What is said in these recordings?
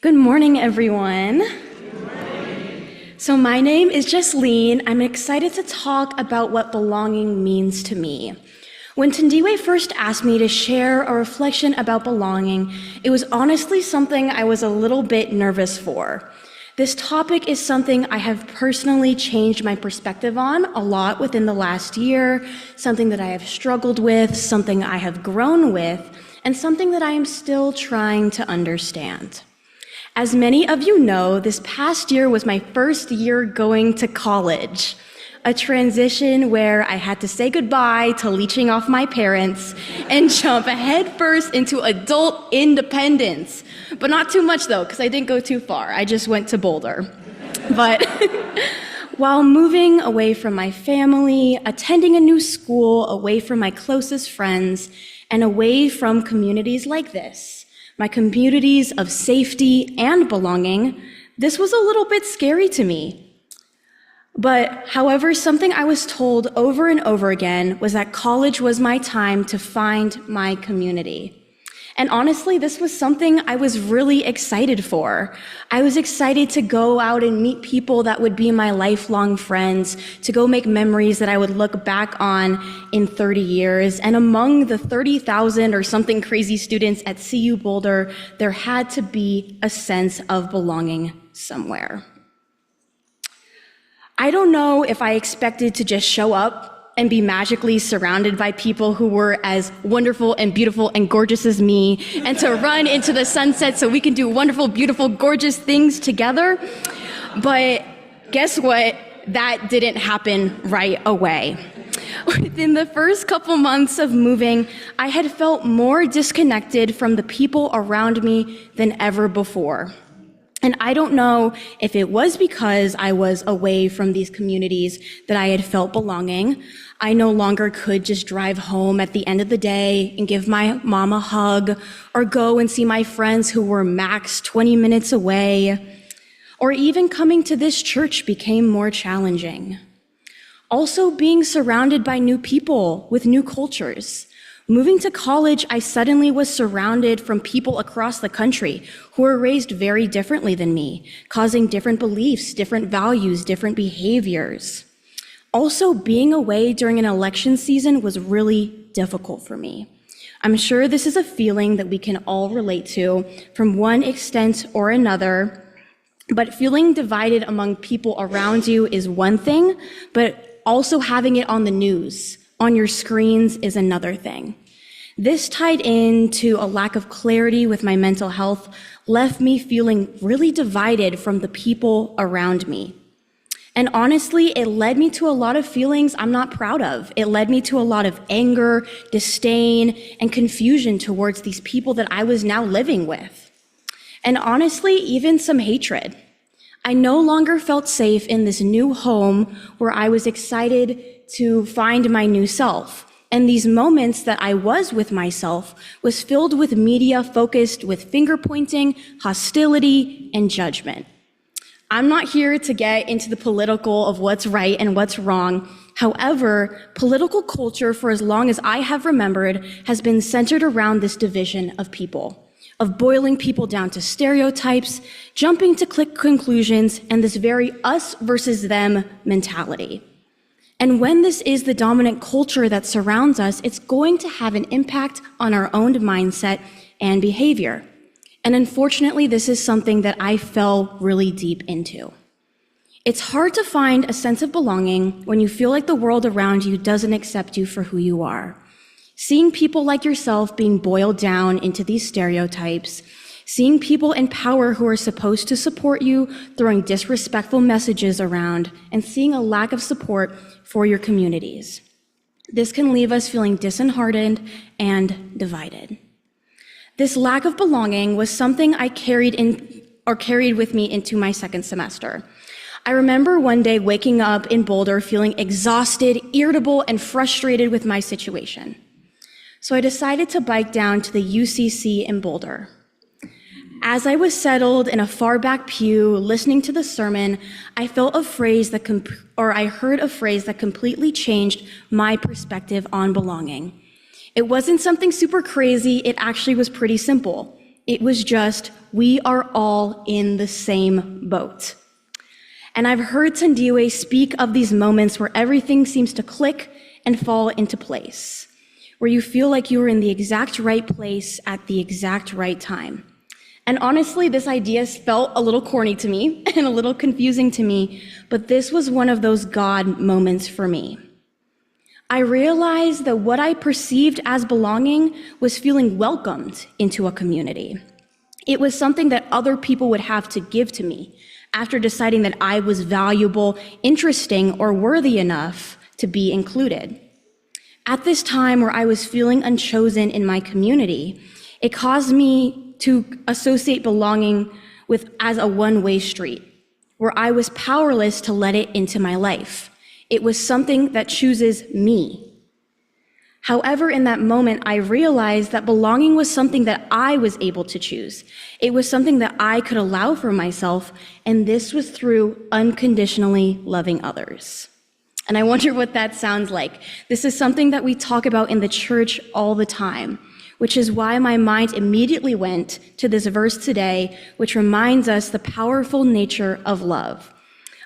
Good morning, everyone. So my name is Jesleen. I'm excited to talk about what belonging means to me. When Thandiwe first asked me to share a reflection about belonging, it was honestly something I was a little bit nervous for. This topic is something I have personally changed my perspective on a lot within the last year, something that I have struggled with, something I have grown with, and something that I am still trying to understand. As many of you know, this past year was my first year going to college, a transition where I had to say goodbye to leeching off my parents and jump headfirst into adult independence. But not too much though, because I didn't go too far. I just went to Boulder. But while moving away from my family, attending a new school, away from my closest friends, and away from communities like this, my communities of safety and belonging, this was a little bit scary to me. But however, something I was told over and over again was that college was my time to find my community. And honestly, this was something I was really excited for. I was excited to go out and meet people that would be my lifelong friends, to go make memories that I would look back on in 30 years. And among the 30,000 or something crazy students at CU Boulder, there had to be a sense of belonging somewhere. I don't know if I expected to just show up and be magically surrounded by people who were as wonderful and beautiful and gorgeous as me, and to run into the sunset so we can do wonderful, beautiful, gorgeous things together. But guess what? That didn't happen right away. Within the first couple months of moving, I had felt more disconnected from the people around me than ever before. And I don't know if it was because I was away from these communities that I had felt belonging. I no longer could just drive home at the end of the day and give my mom a hug, or go and see my friends who were max 20 minutes away. Or even coming to this church became more challenging. Also, being surrounded by new people with new cultures. Moving to college, I suddenly was surrounded from people across the country who were raised very differently than me, causing different beliefs, different values, different behaviors. Also, being away during an election season was really difficult for me. I'm sure this is a feeling that we can all relate to from one extent or another, but feeling divided among people around you is one thing, but also having it on the news, on your screens, is another thing. This tied into a lack of clarity with my mental health, left me feeling really divided from the people around me. And honestly, it led me to a lot of feelings I'm not proud of. It led me to a lot of anger, disdain, and confusion towards these people that I was now living with. And honestly, even some hatred. I no longer felt safe in this new home where I was excited to find my new self. And these moments that I was with myself was filled with media focused with finger pointing, hostility, and judgment. I'm not here to get into the political of what's right and what's wrong. However, political culture, for as long as I have remembered, has been centered around this division of people, of boiling people down to stereotypes, jumping to quick conclusions, and this very us versus them mentality. And when this is the dominant culture that surrounds us, it's going to have an impact on our own mindset and behavior. And unfortunately, this is something that I fell really deep into. It's hard to find a sense of belonging when you feel like the world around you doesn't accept you for who you are. Seeing people like yourself being boiled down into these stereotypes, seeing people in power who are supposed to support you throwing disrespectful messages around, and seeing a lack of support for your communities. This can leave us feeling disheartened and divided. This lack of belonging was something I carried with me into my second semester. I remember one day waking up in Boulder feeling exhausted, irritable, and frustrated with my situation. So I decided to bike down to the UCC in Boulder. As I was settled in a far back pew listening to the sermon, I heard a phrase that completely changed my perspective on belonging. It wasn't something super crazy, it actually was pretty simple. It was just, we are all in the same boat. And I've heard Thandiwe speak of these moments where everything seems to click and fall into place, where you feel like you were in the exact right place at the exact right time. And honestly, this idea felt a little corny to me and a little confusing to me, but this was one of those God moments for me. I realized that what I perceived as belonging was feeling welcomed into a community. It was something that other people would have to give to me after deciding that I was valuable, interesting, or worthy enough to be included. At this time where I was feeling unchosen in my community, it caused me to associate belonging as a one-way street, where I was powerless to let it into my life. It was something that chooses me. However, in that moment, I realized that belonging was something that I was able to choose. It was something that I could allow for myself, and this was through unconditionally loving others. And I wonder what that sounds like. This is something that we talk about in the church all the time, which is why my mind immediately went to this verse today, which reminds us the powerful nature of love.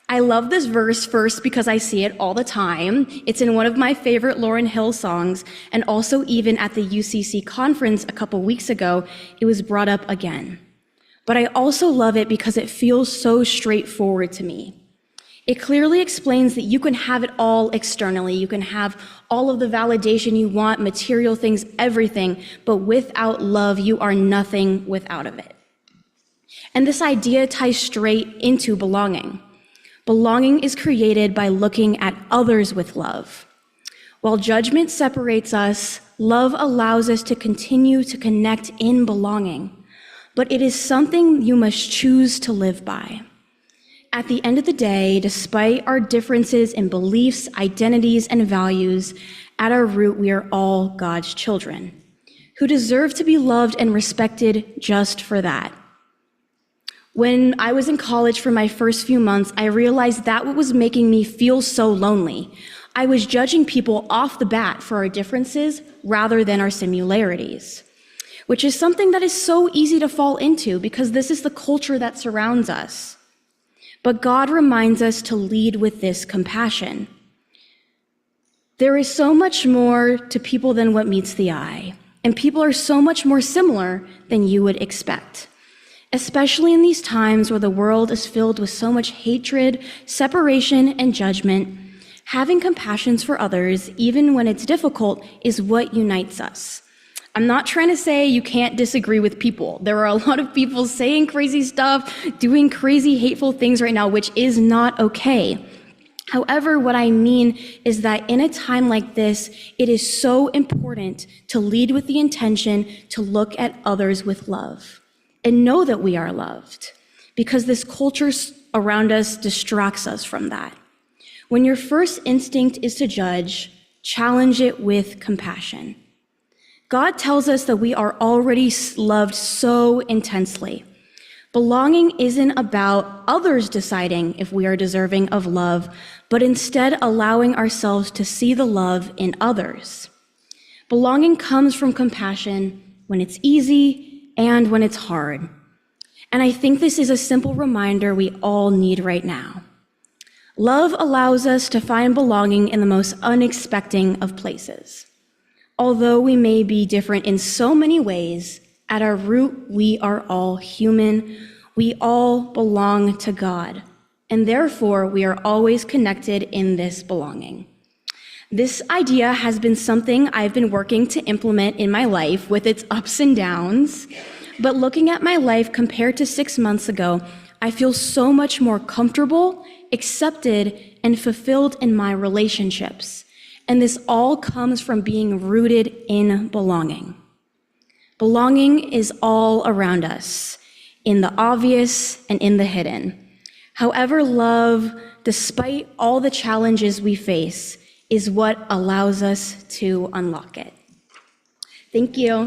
I love this verse first because I see it all the time. It's in one of my favorite Lauryn Hill songs, and also even at the UCC conference a couple weeks ago, it was brought up again. But I also love it because it feels so straightforward to me. It clearly explains that you can have it all externally. You can have all of the validation you want, material things, everything, but without love, you are nothing without of it. And this idea ties straight into belonging. Belonging is created by looking at others with love. While judgment separates us, love allows us to continue to connect in belonging. But it is something you must choose to live by. At the end of the day, despite our differences in beliefs, identities, and values, at our root, we are all God's children, who deserve to be loved and respected just for that. When I was in college for my first few months, I realized that what was making me feel so lonely. I was judging people off the bat for our differences rather than our similarities, which is something that is so easy to fall into because this is the culture that surrounds us. But God reminds us to lead with this compassion. There is so much more to people than what meets the eye, and people are so much more similar than you would expect. Especially in these times where the world is filled with so much hatred, separation, and judgment, having compassion for others, even when it's difficult, is what unites us. I'm not trying to say you can't disagree with people. There are a lot of people saying crazy stuff, doing crazy, hateful things right now, which is not okay. However, what I mean is that in a time like this, it is so important to lead with the intention to look at others with love. And know that we are loved, because this culture around us distracts us from that. When your first instinct is to judge, challenge it with compassion. God tells us that we are already loved so intensely. Belonging isn't about others deciding if we are deserving of love, but instead allowing ourselves to see the love in others. Belonging comes from compassion when it's easy and when it's hard. And I think this is a simple reminder we all need right now. Love allows us to find belonging in the most unexpected of places. Although we may be different in so many ways, at our root, we are all human. We all belong to God, and therefore we are always connected in this belonging. This idea has been something I've been working to implement in my life with its ups and downs, but looking at my life compared to 6 months ago, I feel so much more comfortable, accepted, and fulfilled in my relationships. And this all comes from being rooted in belonging. Belonging is all around us, in the obvious and in the hidden. However, love, despite all the challenges we face, is what allows us to unlock it. Thank you.